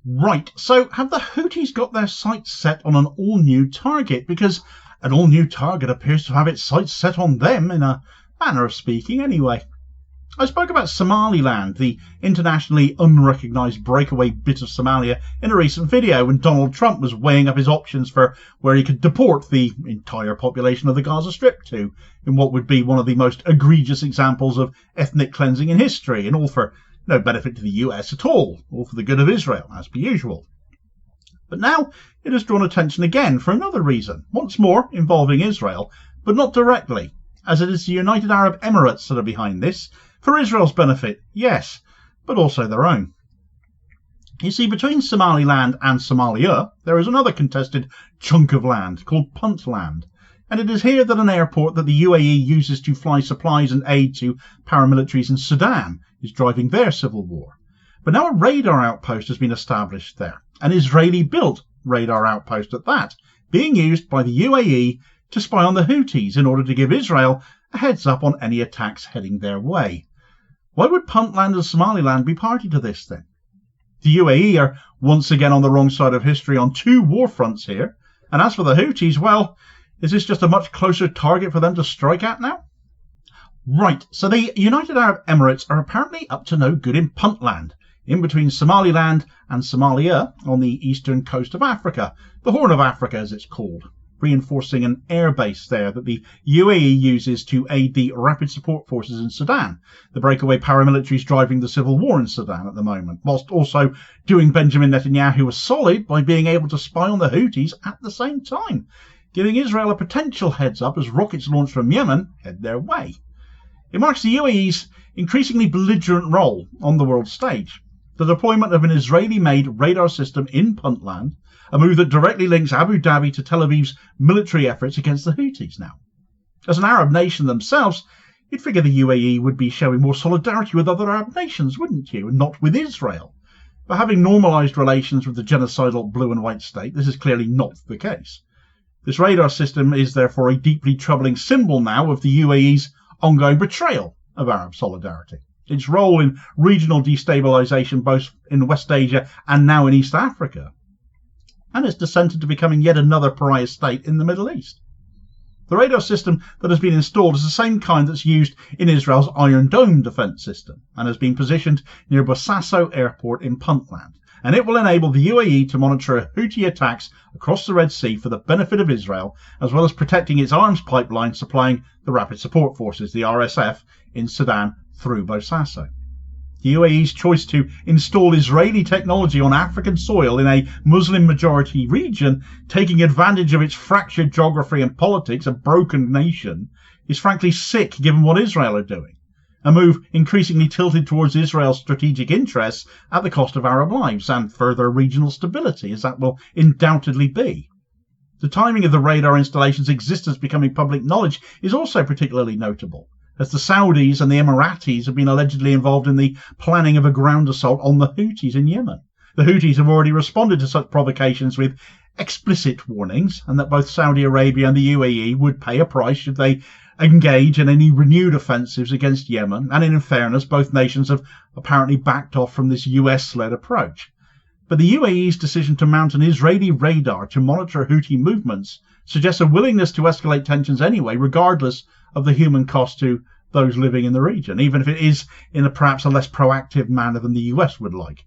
Right, so have the Houthis got their sights set on an all-new target? Because an all-new target appears to have its sights set on them, in a manner of speaking anyway. I spoke about Somaliland, the internationally unrecognised breakaway bit of Somalia, in a recent video when Donald Trump was weighing up his options for where he could deport the entire population of the Gaza Strip to, in what would be one of the most egregious examples of ethnic cleansing in history, and all for no benefit to the US at all for the good of Israel, as per usual. But now it has drawn attention again for another reason, once more involving Israel, but not directly, as it is the United Arab Emirates that are behind this, for Israel's benefit, yes, but also their own. You see, between Somaliland and Somalia, there is another contested chunk of land called Puntland, and it is here that an airport that the UAE uses to fly supplies and aid to paramilitaries in Sudan is driving their civil war. But now a radar outpost has been established there, an Israeli-built radar outpost at that, being used by the UAE to spy on the Houthis in order to give Israel a heads up on any attacks heading their way. Why would Puntland and Somaliland be party to this then? The UAE are once again on the wrong side of history on two war fronts here, and as for the Houthis, well, is this just a much closer target for them to strike at now? Right, so the United Arab Emirates are apparently up to no good in Puntland, in between Somaliland and Somalia on the eastern coast of Africa, the Horn of Africa as it's called, reinforcing an air base there that the UAE uses to aid the rapid support forces in Sudan, the breakaway paramilitaries driving the civil war in Sudan at the moment, whilst also doing Benjamin Netanyahu a solid by being able to spy on the Houthis at the same time, giving Israel a potential heads up as rockets launched from Yemen head their way. It marks the UAE's increasingly belligerent role on the world stage, the deployment of an Israeli-made radar system in Puntland, a move that directly links Abu Dhabi to Tel Aviv's military efforts against the Houthis now. As an Arab nation themselves, you'd figure the UAE would be showing more solidarity with other Arab nations, wouldn't you, and not with Israel. But having normalised relations with the genocidal blue and white state, this is clearly not the case. This radar system is therefore a deeply troubling symbol now of the UAE's ongoing betrayal of Arab solidarity, its role in regional destabilisation both in West Asia and now in East Africa, and its descent into becoming yet another pariah state in the Middle East. The radar system that has been installed is the same kind that's used in Israel's Iron Dome defence system and has been positioned near Bosaso Airport in Puntland, and it will enable the UAE to monitor Houthi attacks across the Red Sea for the benefit of Israel, as well as protecting its arms pipeline supplying the Rapid Support Forces, the RSF, in Sudan through Bosaso. The UAE's choice to install Israeli technology on African soil in a Muslim-majority region, taking advantage of its fractured geography and politics, a broken nation, is frankly sick given what Israel are doing. A move increasingly tilted towards Israel's strategic interests at the cost of Arab lives and further regional stability, as that will undoubtedly be. The timing of the radar installation's existence becoming public knowledge is also particularly notable, as the Saudis and the Emiratis have been allegedly involved in the planning of a ground assault on the Houthis in Yemen. The Houthis have already responded to such provocations with explicit warnings, and that both Saudi Arabia and the UAE would pay a price should they engage in any renewed offensives against Yemen, and in fairness, both nations have apparently backed off from this US-led approach. But the UAE's decision to mount an Israeli radar to monitor Houthi movements suggests a willingness to escalate tensions anyway, regardless of the human cost to those living in the region, even if it is in perhaps a less proactive manner than the US would like.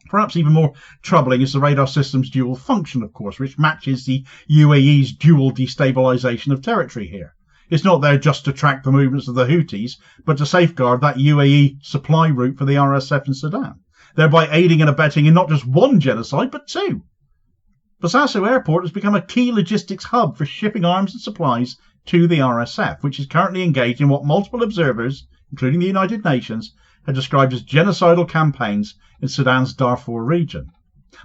Perhaps even more troubling is the radar system's dual function, of course, which matches the UAE's dual destabilisation of territory here. It's not there just to track the movements of the Houthis, but to safeguard that UAE supply route for the RSF in Sudan, thereby aiding and abetting in not just one genocide, but two. Bosaso Airport has become a key logistics hub for shipping arms and supplies to the RSF, which is currently engaged in what multiple observers, including the United Nations, have described as genocidal campaigns in Sudan's Darfur region.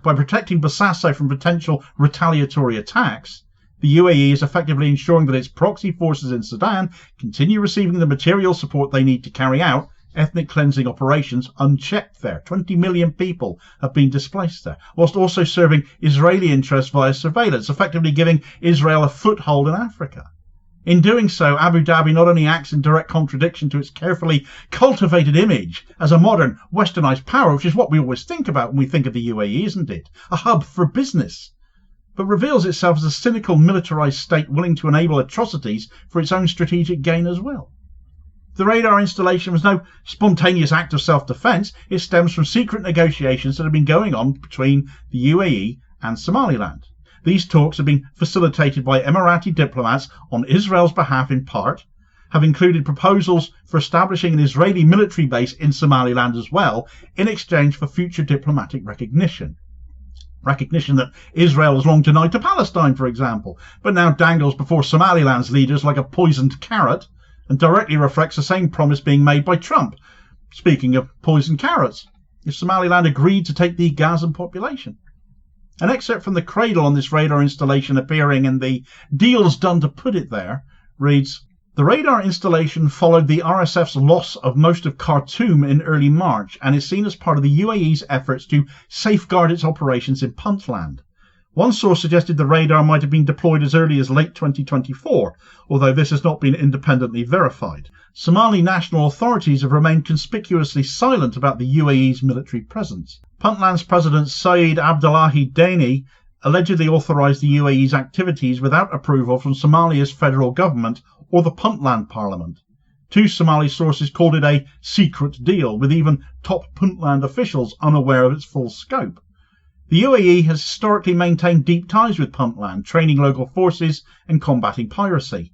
By protecting Bosaso from potential retaliatory attacks, the UAE is effectively ensuring that its proxy forces in Sudan continue receiving the material support they need to carry out ethnic cleansing operations unchecked there. 20 million people have been displaced there, whilst also serving Israeli interests via surveillance, effectively giving Israel a foothold in Africa. In doing so, Abu Dhabi not only acts in direct contradiction to its carefully cultivated image as a modern, westernised power, which is what we always think about when we think of the UAE, isn't it? A hub for business. But reveals itself as a cynical, militarised state willing to enable atrocities for its own strategic gain as well. The radar installation was no spontaneous act of self-defence. It stems from secret negotiations that have been going on between the UAE and Somaliland. These talks have been facilitated by Emirati diplomats on Israel's behalf in part, have included proposals for establishing an Israeli military base in Somaliland as well, in exchange for future diplomatic recognition. Recognition that Israel has long denied to Palestine, for example, but now dangles before Somaliland's leaders like a poisoned carrot, and directly reflects the same promise being made by Trump. Speaking of poisoned carrots, if Somaliland agreed to take the Gazan population. An excerpt from the cradle on this radar installation appearing in the Deals Done to Put It There reads, "The radar installation followed the RSF's loss of most of Khartoum in early March and is seen as part of the UAE's efforts to safeguard its operations in Puntland. One source suggested the radar might have been deployed as early as late 2024, although this has not been independently verified. Somali national authorities have remained conspicuously silent about the UAE's military presence. Puntland's President Saeed Abdullahi Deni allegedly authorised the UAE's activities without approval from Somalia's federal government or the Puntland Parliament. Two Somali sources called it a secret deal, with even top Puntland officials unaware of its full scope. The UAE has historically maintained deep ties with Puntland, training local forces and combating piracy.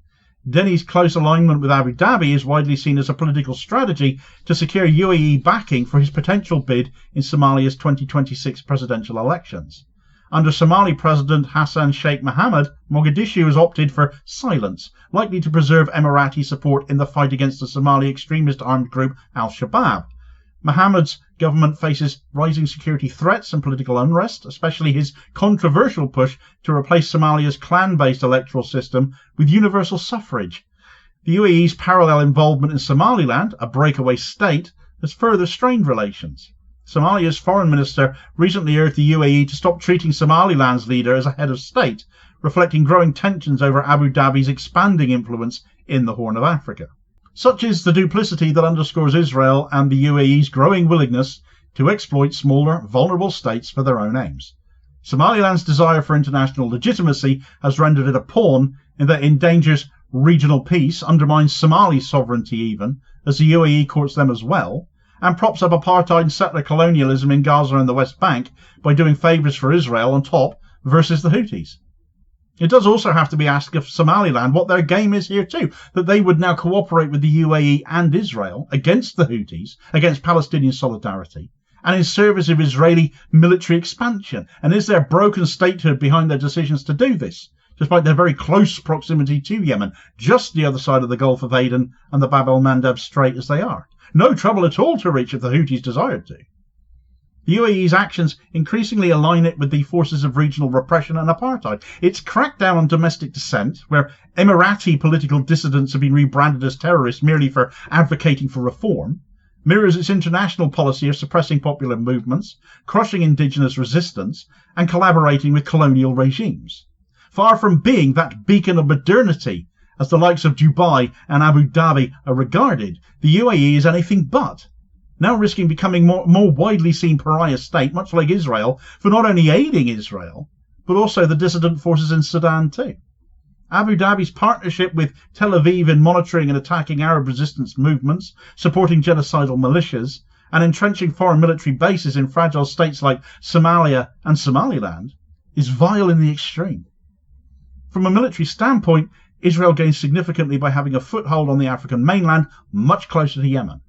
Deni's close alignment with Abu Dhabi is widely seen as a political strategy to secure UAE backing for his potential bid in Somalia's 2026 presidential elections. Under Somali President Hassan Sheikh Mohammed, Mogadishu has opted for silence, likely to preserve Emirati support in the fight against the Somali extremist armed group Al-Shabaab. Mohammed's government faces rising security threats and political unrest, especially his controversial push to replace Somalia's clan-based electoral system with universal suffrage. The UAE's parallel involvement in Somaliland, a breakaway state, has further strained relations. Somalia's foreign minister recently urged the UAE to stop treating Somaliland's leader as a head of state, reflecting growing tensions over Abu Dhabi's expanding influence in the Horn of Africa. Such is the duplicity that underscores Israel and the UAE's growing willingness to exploit smaller, vulnerable states for their own aims. Somaliland's desire for international legitimacy has rendered it a pawn in that it endangers regional peace, undermines Somali sovereignty even, as the UAE courts them as well, and props up apartheid and settler colonialism in Gaza and the West Bank by doing favours for Israel on top versus the Houthis. It does also have to be asked of Somaliland what their game is here too, that they would now cooperate with the UAE and Israel against the Houthis, against Palestinian solidarity, and in service of Israeli military expansion. And is there broken statehood behind their decisions to do this, despite their very close proximity to Yemen, just the other side of the Gulf of Aden and the Bab el-Mandeb Strait as they are? No trouble at all to reach if the Houthis desired to. The UAE's actions increasingly align it with the forces of regional repression and apartheid. Its crackdown on domestic dissent, where Emirati political dissidents have been rebranded as terrorists merely for advocating for reform, mirrors its international policy of suppressing popular movements, crushing indigenous resistance, and collaborating with colonial regimes. Far from being that beacon of modernity as the likes of Dubai and Abu Dhabi are regarded, the UAE is anything but, now risking becoming more widely seen pariah state, much like Israel, for not only aiding Israel, but also the dissident forces in Sudan too. Abu Dhabi's partnership with Tel Aviv in monitoring and attacking Arab resistance movements, supporting genocidal militias, and entrenching foreign military bases in fragile states like Somalia and Somaliland is vile in the extreme. From a military standpoint, Israel gains significantly by having a foothold on the African mainland much closer to Yemen.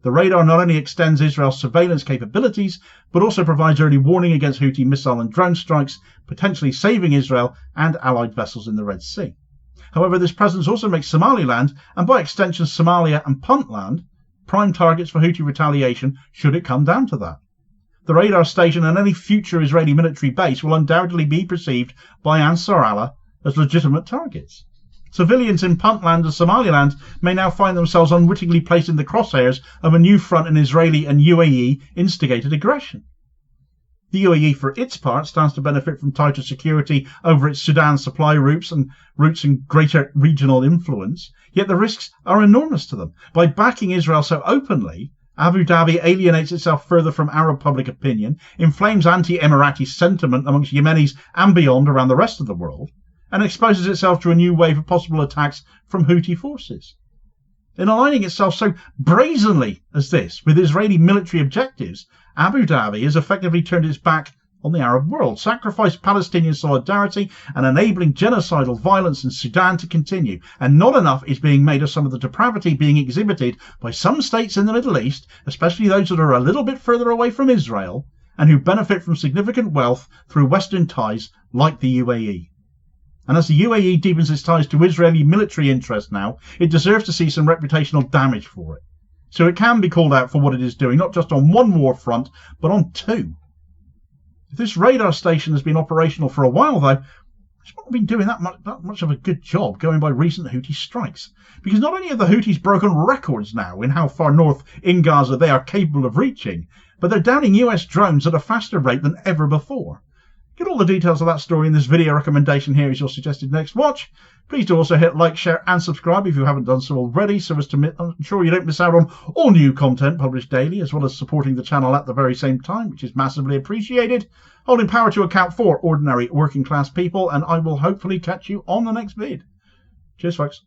The radar not only extends Israel's surveillance capabilities, but also provides early warning against Houthi missile and drone strikes, potentially saving Israel and allied vessels in the Red Sea. However, this presence also makes Somaliland, and by extension Somalia and Puntland, prime targets for Houthi retaliation should it come down to that. The radar station and any future Israeli military base will undoubtedly be perceived by Ansar Allah as legitimate targets. Civilians in Puntland and Somaliland may now find themselves unwittingly placed in the crosshairs of a new front in Israeli and UAE instigated aggression. The UAE, for its part, stands to benefit from tighter security over its Sudan supply routes and greater regional influence, yet the risks are enormous to them. By backing Israel so openly, Abu Dhabi alienates itself further from Arab public opinion, inflames anti-Emirati sentiment amongst Yemenis and beyond around the rest of the world, and exposes itself to a new wave of possible attacks from Houthi forces. In aligning itself so brazenly as this with Israeli military objectives, Abu Dhabi has effectively turned its back on the Arab world, sacrificed Palestinian solidarity, and enabling genocidal violence in Sudan to continue. And not enough is being made of some of the depravity being exhibited by some states in the Middle East, especially those that are a little bit further away from Israel, and who benefit from significant wealth through Western ties like the UAE. And as the UAE deepens its ties to Israeli military interests now, it deserves to see some reputational damage for it. So it can be called out for what it is doing, not just on one war front, but on two. If this radar station has been operational for a while, though, it's not been doing that much of a good job going by recent Houthi strikes. Because not only have the Houthis broken records now in how far north in Gaza they are capable of reaching, but they're downing US drones at a faster rate than ever before. Get all the details of that story in this video recommendation here as your suggested next watch. Please do also hit like, share and subscribe if you haven't done so already, so as to ensure you don't miss out on all new content published daily, as well as supporting the channel at the very same time, which is massively appreciated. Holding power to account for ordinary working class people, and I will hopefully catch you on the next vid. Cheers folks.